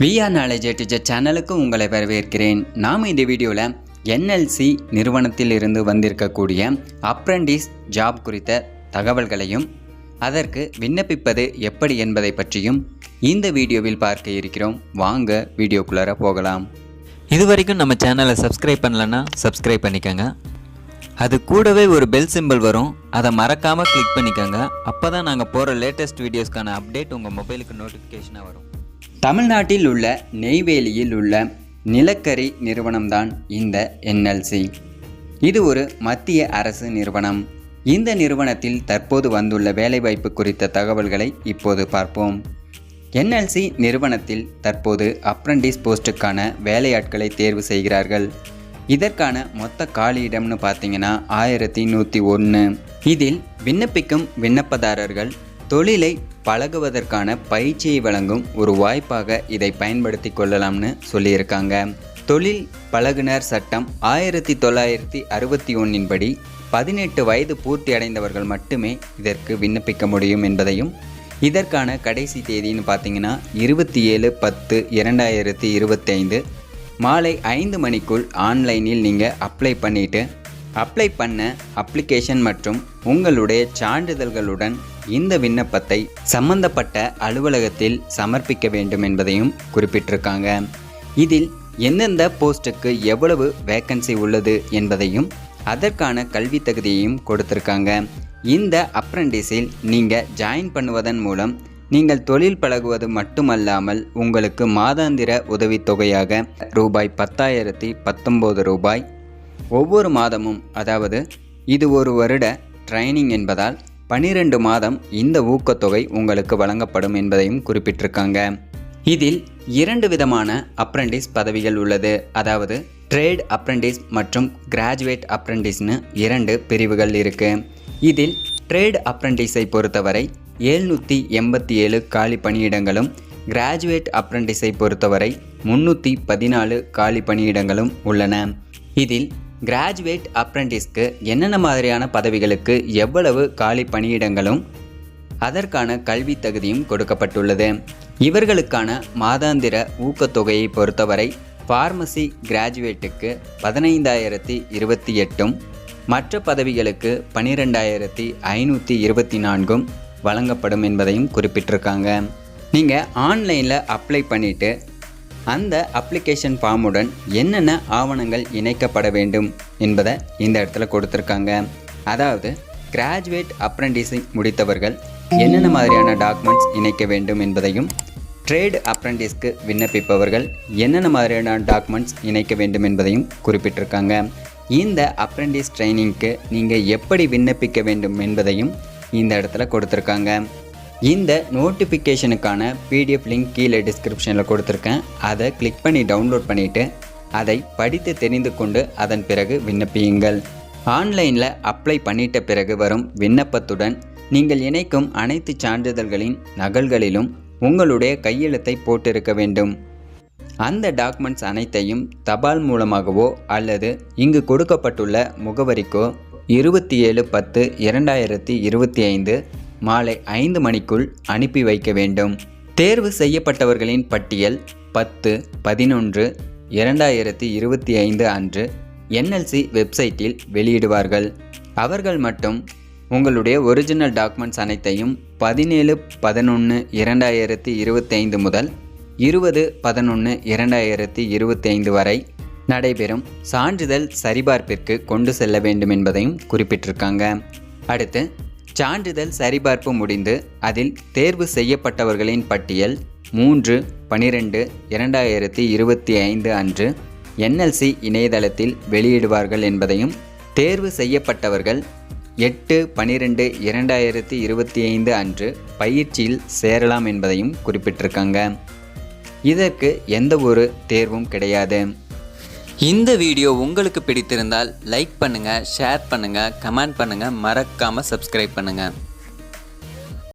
VR knowledge teacher சேனலுக்கு உங்களை வரவேற்கிறேன். நாம் இந்த வீடியோவில் என்எல்சி நிறுவனத்தில் இருந்து வந்திருக்கக்கூடிய அப்ரண்டிஸ் ஜாப் குறித்த தகவல்களையும் அதற்கு விண்ணப்பிப்பது எப்படி என்பதை பற்றியும் இந்த வீடியோவில் பார்க்க இருக்கிறோம். வாங்க வீடியோக்குள்ளார போகலாம். இதுவரைக்கும் நம்ம சேனலை சப்ஸ்கிரைப் பண்ணலன்னா சப்ஸ்கிரைப் பண்ணிக்கோங்க. அது கூடவே ஒரு பெல் சிம்பிள் வரும், அதை மறக்காமல் கிளிக் பண்ணிக்கோங்க. அப்போ தான் நாங்கள் போகிற லேட்டஸ்ட் வீடியோஸ்க்கான அப்டேட் உங்கள் மொபைலுக்கு நோட்டிஃபிகேஷனாக வரும். தமிழ்நாட்டில் உள்ள நெய்வேலியில் உள்ள நிலக்கரி நிறுவனம்தான் இந்த என்எல்சி. இது ஒரு மத்திய அரசு நிறுவனம். இந்த நிறுவனத்தில் தற்போது வந்துள்ள வேலைவாய்ப்பு குறித்த தகவல்களை இப்போது பார்ப்போம். என்எல்சி நிறுவனத்தில் தற்போது அப்ரண்டிஸ் போஸ்ட்டுக்கான வேலையாட்களை தேர்வு செய்கிறார்கள். இதற்கான மொத்த காலியிடம்னு பார்த்தீங்கன்னா 1101. இதில் விண்ணப்பிக்கும் விண்ணப்பதாரர்கள் தொழிலை பழகுவதற்கான பயிற்சியை வழங்கும் ஒரு வாய்ப்பாக இதை பயன்படுத்தி கொள்ளலாம்னு சொல்லியிருக்காங்க. தொழில் பழகுனர் சட்டம் 1961 படி 18 வயது பூர்த்தி அடைந்தவர்கள் மட்டுமே இதற்கு விண்ணப்பிக்க முடியும் என்பதையும், இதற்கான கடைசி தேதின்னு பார்த்தீங்கன்னா 27/10/2025 மாலை 5 மணிக்குள் ஆன்லைனில் நீங்கள் அப்ளை பண்ண அப்ளிகேஷன் மற்றும் உங்களுடைய சான்றிதழ்களுடன் இந்த விண்ணப்பத்தை சம்பந்தப்பட்ட அலுவலகத்தில் சமர்ப்பிக்க வேண்டும் என்பதையும் குறிப்பிட்டிருக்காங்க. இதில் எந்தெந்த போஸ்ட்டுக்கு எவ்வளவு வேக்கன்சி உள்ளது என்பதையும் அதற்கான கல்வி தகுதியையும் கொடுத்திருக்காங்க. இந்த அப்ரண்டிஸில் நீங்கள் ஜாயின் பண்ணுவதன் மூலம் நீங்கள் தொழில் பழகுவது மட்டுமல்லாமல் உங்களுக்கு மாதாந்திர உதவித்தொகையாக ரூபாய் 10,019 ஒவ்வொரு மாதமும், அதாவது இது ஒரு வருட ட்ரைனிங் என்பதால் 12 மாதம் இந்த ஊக்கத்தொகை உங்களுக்கு வழங்கப்படும் என்பதையும் குறிப்பிட்டிருக்காங்க. இதில் 2 விதமான அப்ரண்டிஸ் பதவிகள் உள்ளது. அதாவது ட்ரேட் அப்ரண்டிஸ் மற்றும் கிராஜுவேட் அப்ரண்டிஸ்னு 2 பிரிவுகள் இருக்கு. இதில் ட்ரேட் அப்ரண்டிஸை பொறுத்தவரை 787 காலி பணியிடங்களும், கிராஜுவேட் அப்ரண்டிஸை பொறுத்தவரை 314 காலி பணியிடங்களும் உள்ளன. இதில் கிராஜுவேட் அப்ரண்டிஸ்க்கு என்னென்ன மாதிரியான பதவிகளுக்கு எவ்வளவு காலி பணியிடங்களும் அதற்கான கல்வி தகுதியும் கொடுக்கப்பட்டுள்ளது. இவர்களுக்கான மாதாந்திர ஊக்கத்தொகையை பொறுத்தவரை ஃபார்மசி கிராஜுவேட்டுக்கு 15,028 மற்ற பதவிகளுக்கு 12,524 வழங்கப்படும் என்பதையும் குறிப்பிட்டிருக்காங்க. நீங்கள் ஆன்லைனில் அப்ளை பண்ணிவிட்டு அந்த அப்ளிகேஷன் ஃபார்முடன் என்னென்ன ஆவணங்கள் இணைக்கப்பட வேண்டும் என்பதை இந்த இடத்துல கொடுத்துருக்காங்க. அதாவது கிராஜுவேட் அப்ரண்டிஸை முடித்தவர்கள் என்னென்ன மாதிரியான டாக்குமெண்ட்ஸ் இணைக்க வேண்டும் என்பதையும், ட்ரேட் அப்ரண்டிஸ்க்கு விண்ணப்பிப்பவர்கள் என்னென்ன மாதிரியான டாக்குமெண்ட்ஸ் இணைக்க வேண்டும் என்பதையும் குறிப்பிட்டிருக்காங்க. இந்த அப்ரண்டிஸ் ட்ரைனிங்க்கு நீங்கள் எப்படி விண்ணப்பிக்க வேண்டும் என்பதையும் இந்த இடத்துல கொடுத்துருக்காங்க. இந்த நோட்டிஃபிகேஷனுக்கான PDF லிங்க் கீழே டிஸ்கிரிப்ஷனில் கொடுத்துருக்கேன். அதை கிளிக் பண்ணி டவுன்லோட் பண்ணிவிட்டு அதை படித்து தெரிந்து கொண்டு அதன் பிறகு விண்ணப்பியுங்கள். ஆன்லைனில் அப்ளை பண்ணிட்ட பிறகு வரும் விண்ணப்பத்துடன் நீங்கள் இணைக்கும் அனைத்து சான்றிதழ்களின் நகல்களிலும் உங்களுடைய கையெழுத்தை போட்டிருக்க வேண்டும். அந்த டாக்குமெண்ட்ஸ் அனைத்தையும் தபால் மூலமாகவோ அல்லது இங்கு கொடுக்கப்பட்டுள்ள முகவரிக்கோ 27/10/2025 மாலை 5 மணிக்குள் அனுப்பி வைக்க வேண்டும். தேர்வு செய்யப்பட்டவர்களின் பட்டியல் 10/11/2025 அன்று என்எல்சி வெப்சைட்டில் வெளியிடுவார்கள். அவர்கள் மட்டும் உங்களுடைய ஒரிஜினல் டாக்குமெண்ட்ஸ் அனைத்தையும் 17/11/2025 முதல் 20/11/2025 வரை நடைபெறும் சான்றிதழ் சரிபார்ப்பிற்கு கொண்டு செல்ல வேண்டும் என்பதையும் குறிப்பிட்டிருக்காங்க. அடுத்து சான்றிதழ் சரிபார்ப்பு முடிந்து அதில் தேர்வு செய்யப்பட்டவர்களின் பட்டியல் 3/12/2025 அன்று என்எல்சி இணையதளத்தில் வெளியிடுவார்கள் என்பதையும், தேர்வு செய்யப்பட்டவர்கள் 8/12/2025 அன்று பயிற்சியில் சேரலாம் என்பதையும் குறிப்பிட்டிருக்காங்க. இதற்கு எந்த ஒரு தேர்வும் கிடையாது. இந்த வீடியோ உங்களுக்கு பிடித்திருந்தால் லைக் பண்ணுங்கள், ஷேர் பண்ணுங்கள், கமெண்ட் பண்ணுங்கள், மறக்காமல் சப்ஸ்கிரைப் பண்ணுங்கள்.